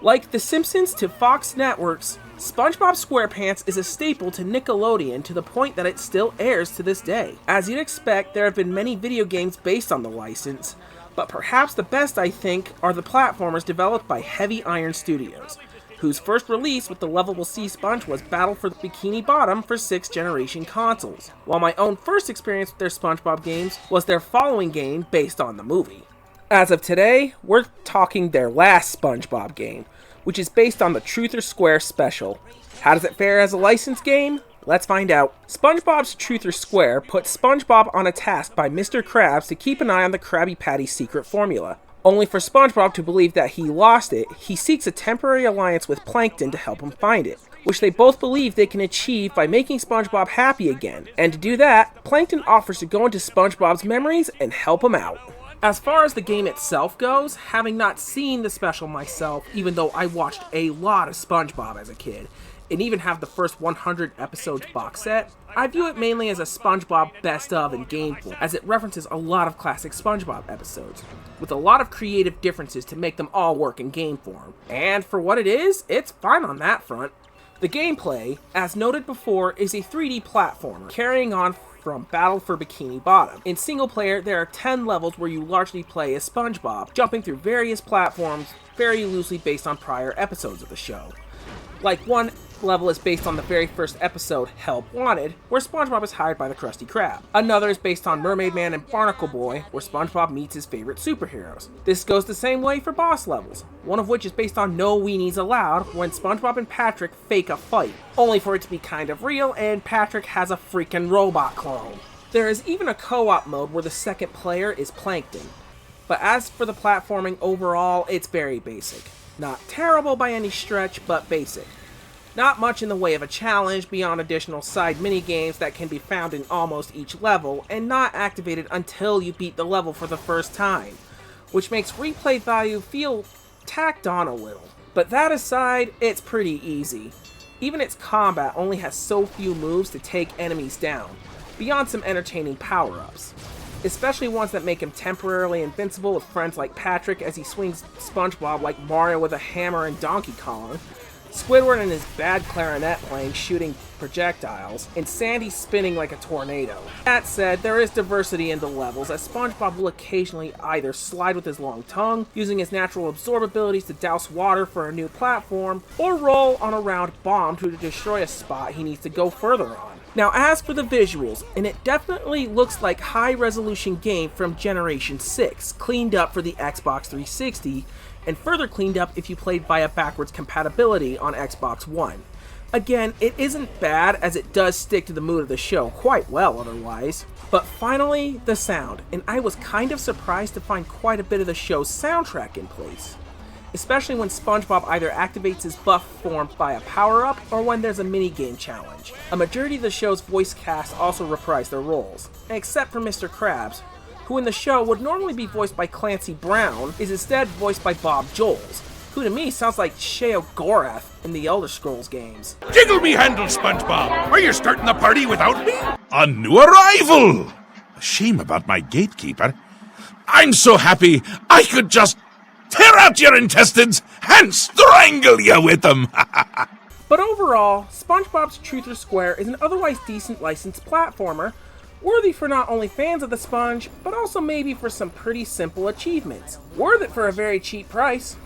Like The Simpsons to Fox Networks, SpongeBob SquarePants is a staple to Nickelodeon to the point that it still airs to this day. As you'd expect, there have been many video games based on the license, but perhaps the best, I think, are the platformers developed by Heavy Iron Studios, whose first release with the lovable sea sponge was Battle for the Bikini Bottom for 6th generation consoles, while my own first experience with their SpongeBob games was their following game based on the movie. As of today, we're talking their last SpongeBob game, which is based on the Truth or Square special. How does it fare as a licensed game? Let's find out. SpongeBob's Truth or Square puts SpongeBob on a task by Mr. Krabs to keep an eye on the Krabby Patty's secret formula. Only for SpongeBob to believe that he lost it, he seeks a temporary alliance with Plankton to help him find it, which they both believe they can achieve by making SpongeBob happy again. And to do that, Plankton offers to go into SpongeBob's memories and help him out. As far as the game itself goes, having not seen the special myself, even though I watched a lot of SpongeBob as a kid, and even have the first 100 episodes box set, I view it mainly as a SpongeBob best of in game form, as it references a lot of classic SpongeBob episodes, with a lot of creative differences to make them all work in game form. And for what it is, it's fine on that front. The gameplay, as noted before, is a 3D platformer, carrying on from Battle for Bikini Bottom. In single player, there are 10 levels where you largely play as SpongeBob, jumping through various platforms, very loosely based on prior episodes of the show. Like, one level is based on the very first episode, Help Wanted, where SpongeBob is hired by the Krusty Krab. Another is based on Mermaid Man and Barnacle Boy, where SpongeBob meets his favorite superheroes. This goes the same way for boss levels, one of which is based on No Weenies Allowed, when SpongeBob and Patrick fake a fight, only for it to be kind of real and Patrick has a freaking robot clone. There is even a co-op mode where the second player is Plankton. But as for the platforming overall, it's very basic. Not terrible by any stretch, but basic. Not much in the way of a challenge beyond additional side minigames that can be found in almost each level and not activated until you beat the level for the first time, which makes replay value feel tacked on a little. But that aside, it's pretty easy. Even its combat only has so few moves to take enemies down, beyond some entertaining power-ups. Especially ones that make him temporarily invincible with friends like Patrick as he swings SpongeBob like Mario with a hammer and Donkey Kong, Squidward and his bad clarinet playing shooting projectiles, and Sandy spinning like a tornado. That said, there is diversity in the levels, as SpongeBob will occasionally either slide with his long tongue, using his natural absorb abilities to douse water for a new platform, or roll on a round bomb to destroy a spot he needs to go further on. Now, as for the visuals, and it definitely looks like high-resolution game from Generation 6, cleaned up for the Xbox 360, and further cleaned up if you played via backwards compatibility on Xbox One. Again, it isn't bad, as it does stick to the mood of the show quite well otherwise. But finally, the sound, and I was kind of surprised to find quite a bit of the show's soundtrack in place. Especially when SpongeBob either activates his buff form by a power-up, or when there's a minigame challenge. A majority of the show's voice cast also reprise their roles, except for Mr. Krabs, who in the show would normally be voiced by Clancy Brown, is instead voiced by Bob Joles, who to me sounds like Sheogorath in the Elder Scrolls games. Jiggle me handle, SpongeBob! Are you starting the party without me? A new arrival! A shame about my gatekeeper. I'm so happy I could just tear out your intestines and strangle you with them! But overall, SpongeBob's Truth or Square is an otherwise decent licensed platformer, worthy for not only fans of the sponge, but also maybe for some pretty simple achievements. Worth it for a very cheap price.